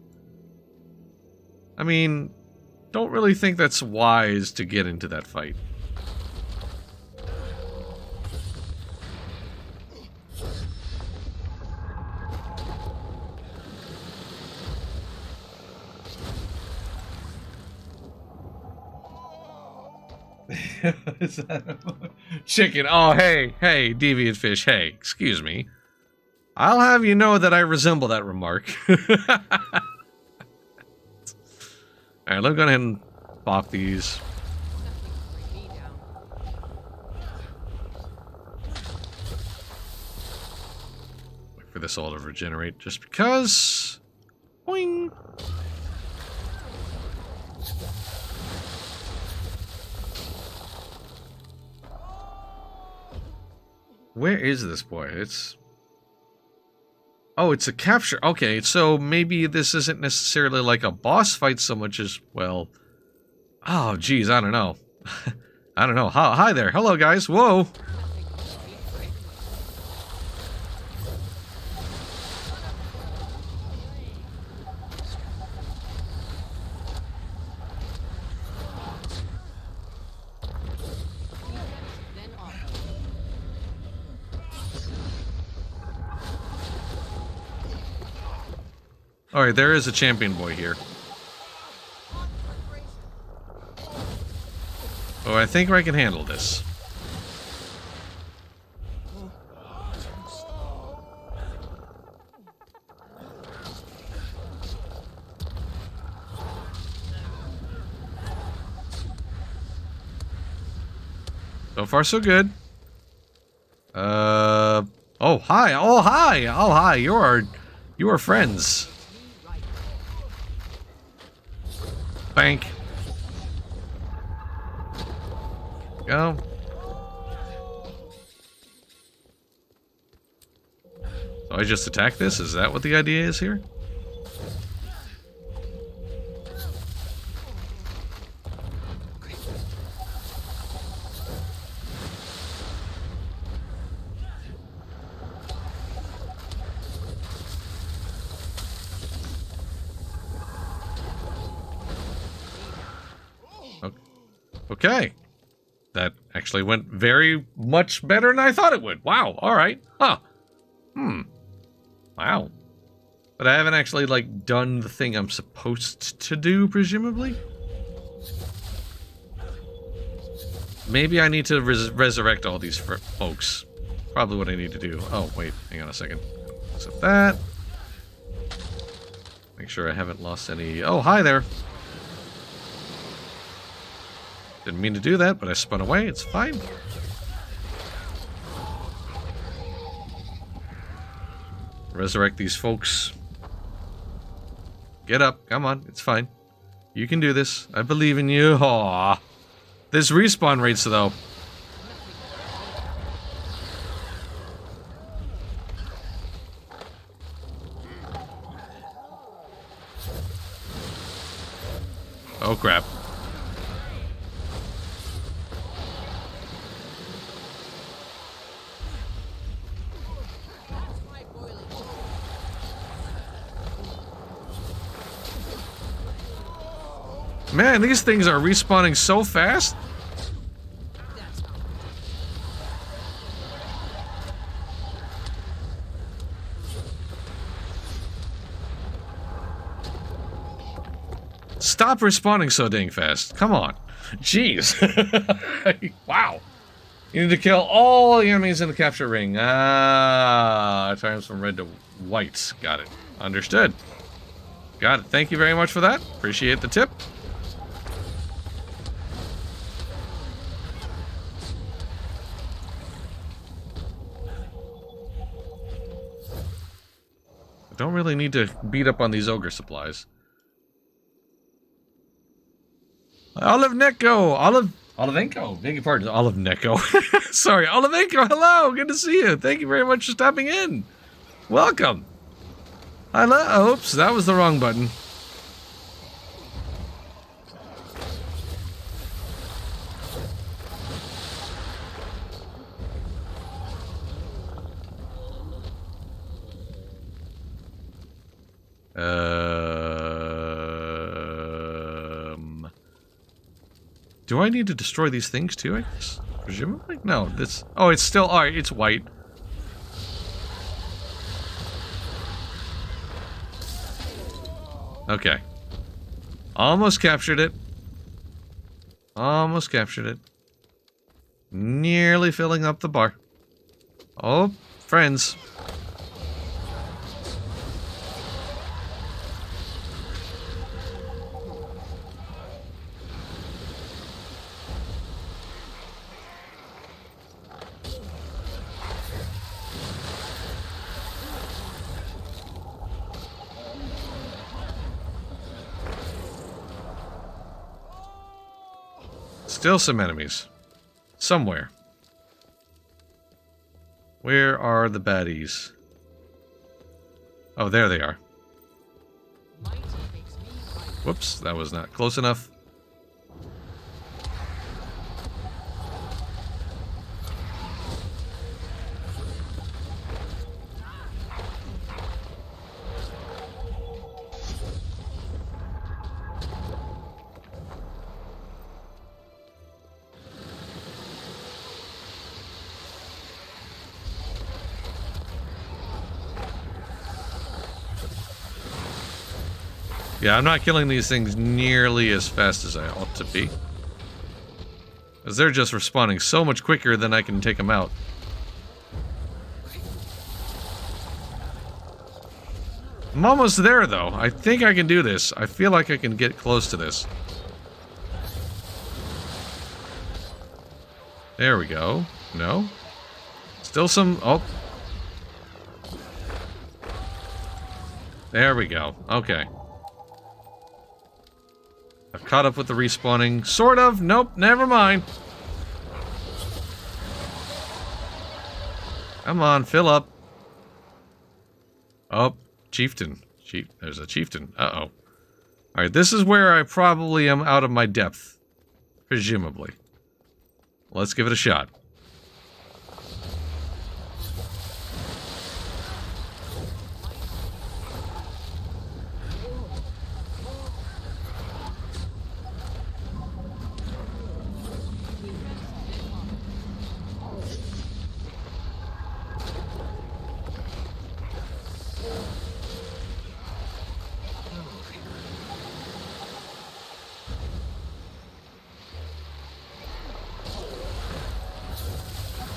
I mean, don't really think that's wise to get into that fight. Is that a chicken? Oh, hey, deviant fish. Hey, excuse me. I'll have you know that I resemble that remark. Alright, let me go ahead and bop these. Bring me down. Wait for this all to regenerate just because. Boing. Where is this boy? Oh, it's a capture. Okay, so maybe this isn't necessarily like a boss fight so much as, well... Oh, geez, I don't know. I don't know. Hi there. Hello, guys. Whoa. Then off. Alright, there is a champion boy here. Oh, I think I can handle this. So far, so good. Oh, hi. Oh, hi. Oh, hi. You are friends. Bank. Go. So I just attack this? Is that what the idea is here? Okay. That actually went very much better than I thought it would. Wow. All right. Huh. Wow. But I haven't actually, like, done the thing I'm supposed to do, presumably? Maybe I need to resurrect all these folks. Probably what I need to do. Oh, wait. Hang on a second. Set that. Make sure I haven't lost any... Oh, hi there. Didn't mean to do that, but I spun away. It's fine. Resurrect these folks. Get up. Come on. It's fine. You can do this. I believe in you. Aww. This respawn rates, though. Oh, crap. Man, these things are respawning so fast. Stop respawning so dang fast. Come on. Jeez. Wow. You need to kill all the enemies in the capture ring. Ah, turns from red to white. Got it. Understood. Got it. Thank you very much for that. Appreciate the tip. Don't really need to beat up on these ogre supplies. Olive Neko! Olivenko! Beg your pardon, Olive Neko. Sorry, Olivenko, hello! Good to see you! Thank you very much for stopping in! Welcome! Hello! Oops, that was the wrong button. Do I need to destroy these things too, I guess? Presumably? No, this... Oh, it's still... Alright, it's white. Okay. Almost captured it. Almost captured it. Nearly filling up the bar. Oh, friends. Still some enemies. Somewhere. Where are the baddies? Oh, there they are. Mighty makes me mighty. Whoops, that was not close enough. Yeah, I'm not killing these things nearly as fast as I ought to be. Because they're just respawning so much quicker than I can take them out. I'm almost there, though. I think I can do this. I feel like I can get close to this. There we go. No? Still some... Oh. There we go. Okay. I've caught up with the respawning. Sort of. Nope. Never mind. Come on. Fill up. Oh. Chieftain. There's a chieftain. Uh-oh. Alright. This is where I probably am out of my depth. Presumably. Let's give it a shot.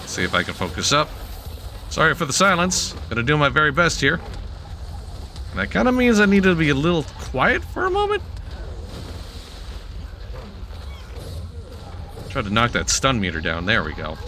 See if I can focus up. Sorry for the silence. Gonna do my very best here. And that kind of means I need to be a little quiet for a moment. Try to knock that stun meter down. There we go.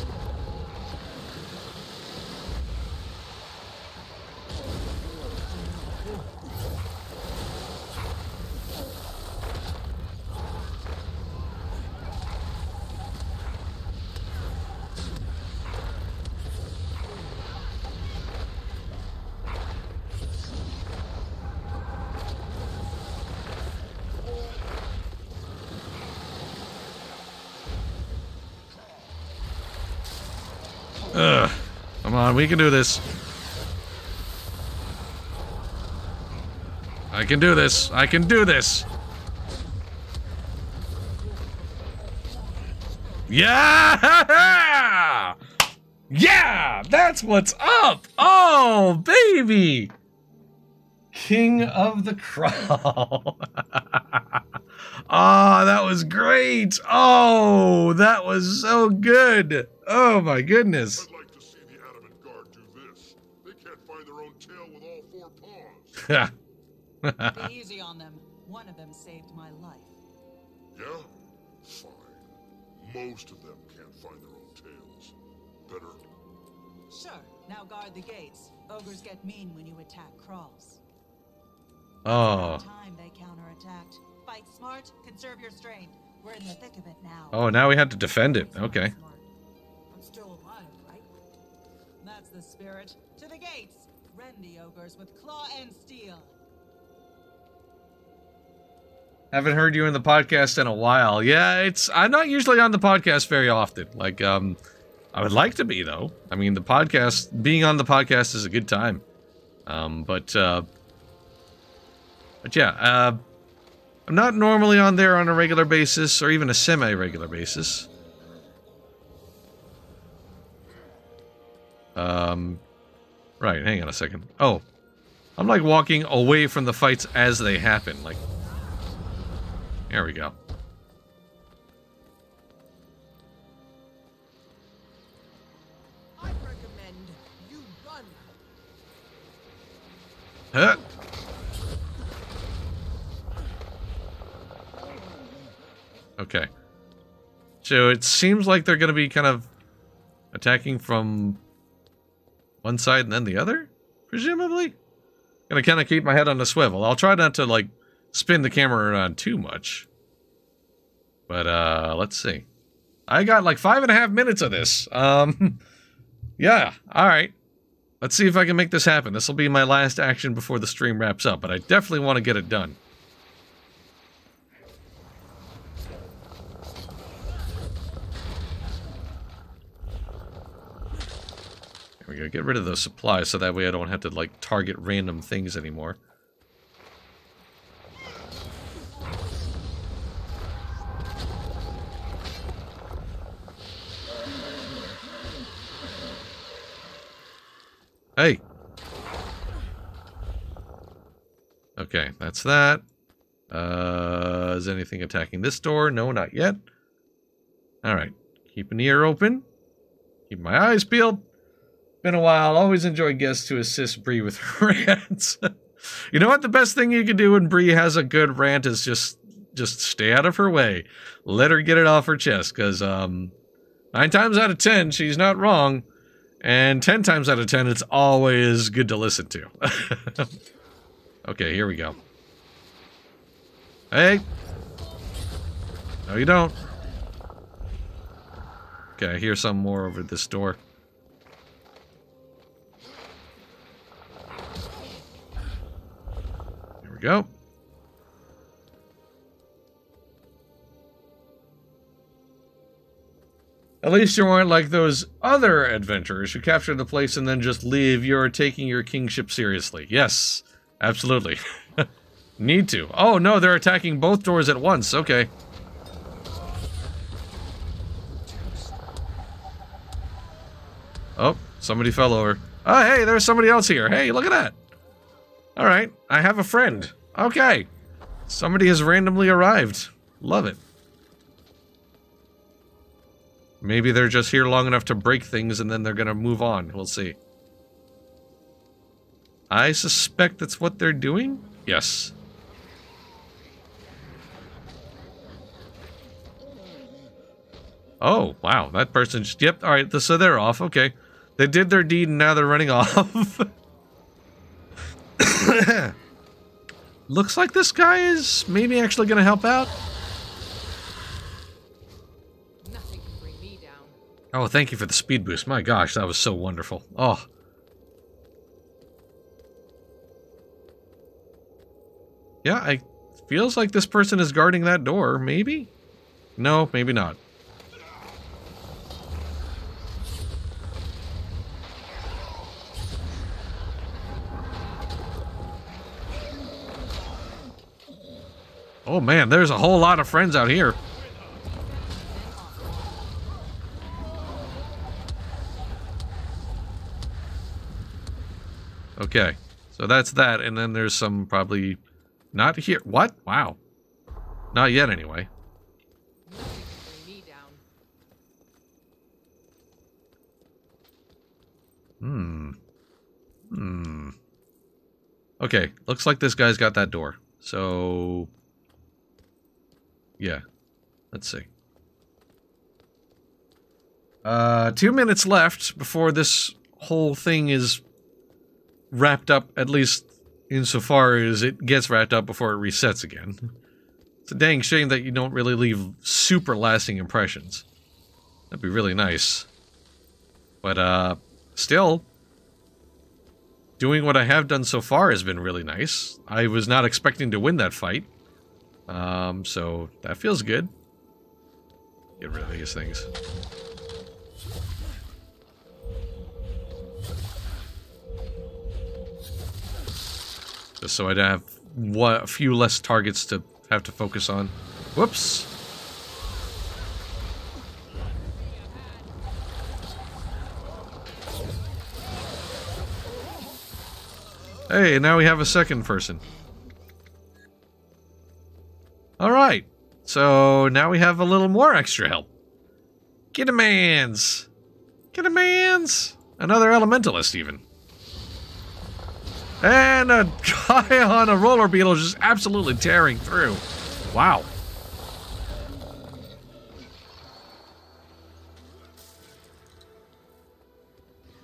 Ugh. Come on, we can do this. I can do this. I can do this. Yeah! Yeah! That's what's up! Oh, baby! King of the Crawl. Oh, that was great! Oh, that was so good! Oh my goodness! I'd like to see the Adamant Guard do this. They can't find their own tail with all four paws. Be easy on them. One of them saved my life. Yeah? Fine. Most of them can't find their own tails. Better. Sure. Now guard the gates. Ogres get mean when you attack crawls. Oh. Time they counterattacked. Fight smart, conserve your strength. We're in the thick of it now. Oh, now we have to defend it. Okay. I'm still alive, right? That's the spirit. To the gates! Rend the ogres with claw and steel. Haven't heard you in the podcast in a while. Yeah, I'm not usually on the podcast very often. Like, I would like to be, though. I mean, being on the podcast is a good time. But yeah, I'm not normally on there on a regular basis, or even a semi-regular basis. Right, hang on a second. Oh, I'm like walking away from the fights as they happen, like... There we go. I recommend you run. Huh? Okay. So it seems like they're going to be kind of attacking from one side and then the other, presumably? Gonna kind of keep my head on the swivel. I'll try not to, like, spin the camera around too much. But, let's see. I got, like, 5.5 minutes of this. Yeah, alright. Let's see if I can make this happen. This will be my last action before the stream wraps up, but I definitely want to get it done. There we go. Get rid of those supplies so that way I don't have to, like, target random things anymore. Hey! Okay, that's that. Is anything attacking this door? No, not yet. Alright. Keep an ear open. Keep my eyes peeled. Been a while. Always enjoy guests to assist Bree with her rants. You know what? The best thing you can do when Bree has a good rant is just stay out of her way. Let her get it off her chest, because 9 times out of 10, she's not wrong. And 10 times out of 10, it's always good to listen to. Okay, here we go. Hey! No, you don't. Okay, I hear some more over this door. Here we go. At least you aren't like those other adventurers who capture the place and then just leave. You're taking your kingship seriously. Yes, absolutely. Need to. Oh, no, they're attacking both doors at once. Okay. Oh, somebody fell over. Oh, hey, there's somebody else here. Hey, look at that. All right, I have a friend. Okay. Somebody has randomly arrived. Love it. Maybe they're just here long enough to break things and then they're gonna move on. We'll see. I suspect that's what they're doing? Yes. Oh, wow. That person just... Yep, alright, so they're off. Okay. They did their deed and now they're running off. Looks like this guy is maybe actually gonna help out. Oh, thank you for the speed boost. My gosh, that was so wonderful. Oh. Yeah, it feels like this person is guarding that door. Maybe? No, maybe not. Oh man, there's a whole lot of friends out here. Okay, so that's that, and then there's some probably not here. What? Wow. Not yet, anyway. Okay, looks like this guy's got that door. So, yeah. Let's see. 2 minutes left before this whole thing is wrapped up, at least insofar as it gets wrapped up before it resets again. It's a dang shame that you don't really leave super lasting impressions. That'd be really nice. But, still, doing what I have done so far has been really nice. I was not expecting to win that fight. So that feels good. Get rid of these things. Just so I'd have a few less targets to have to focus on. Whoops. Hey, now we have a second person. Alright, so now we have a little more extra help. Kitamans! Kitamans! Another elementalist, even. And a guy on a roller beetle just absolutely tearing through. Wow.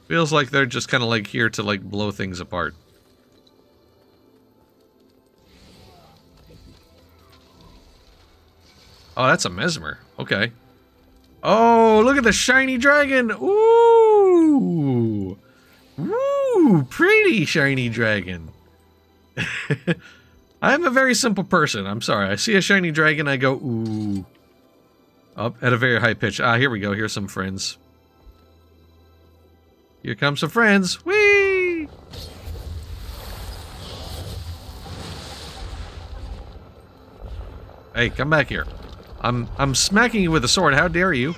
Feels like they're just kind of like here to like blow things apart. Oh, that's a mesmer. Okay. Oh, look at the shiny dragon. Ooh. Ooh, pretty shiny dragon. I'm a very simple person. I'm sorry. I see a shiny dragon, I go, ooh. Up at a very high pitch. Ah, here we go. Here's some friends. Here come some friends. Whee! Hey, come back here. I'm smacking you with a sword. How dare you?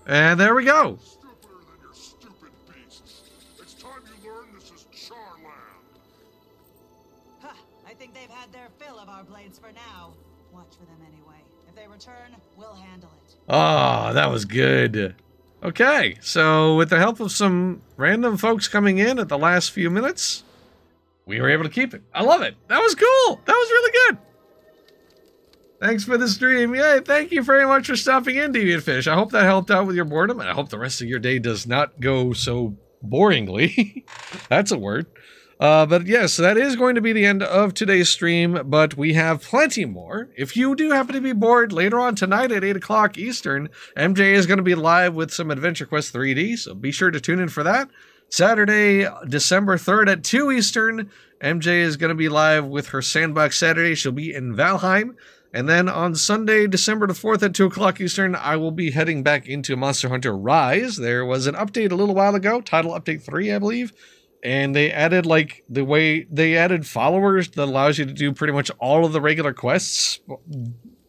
And there we go. Stupider than your stupid beasts. It's time you learn this is Charland. Huh, I think they've had their fill of our blades for now. Watch for them anyway. If they return, we'll handle it. Oh, that was good. Okay, so with the help of some random folks coming in at the last few minutes, we were able to keep it. I love it. That was cool. That was really good. Thanks for the stream. Yay, thank you very much for stopping in, Deviantfish. I hope that helped out with your boredom, and I hope the rest of your day does not go so boringly. That's a word. But yes, that is going to be the end of today's stream, but we have plenty more. If you do happen to be bored, later on tonight at 8 o'clock Eastern, MJ is going to be live with some Adventure Quest 3D, so be sure to tune in for that. Saturday, December 3rd at 2 Eastern, MJ is going to be live with her Sandbox Saturday. She'll be in Valheim. And then on Sunday, December the 4th at 2 o'clock Eastern, I will be heading back into Monster Hunter Rise. There was an update a little while ago, Title Update 3, I believe. And they added, like, they added followers that allows you to do pretty much all of the regular quests.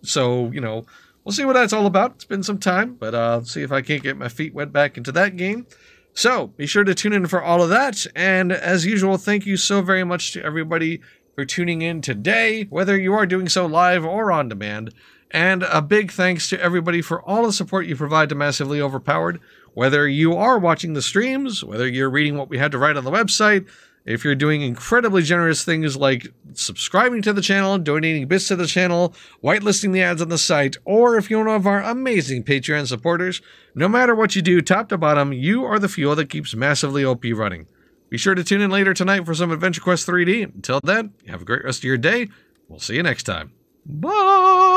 So, you know, we'll see what that's all about. It's been some time, but I'll see if I can't get my feet wet back into that game. So, be sure to tune in for all of that. And as usual, thank you so very much to everybody for tuning in today, whether you are doing so live or on demand. And a big thanks to everybody for all the support you provide to Massively Overpowered. Whether you are watching the streams, whether you're reading what we had to write on the website, if you're doing incredibly generous things like subscribing to the channel, donating bits to the channel, whitelisting the ads on the site, or if you're one of our amazing Patreon supporters, no matter what you do, top to bottom, you are the fuel that keeps Massively OP running. Be sure to tune in later tonight for some Adventure Quest 3D. Until then, have a great rest of your day. We'll see you next time. Bye!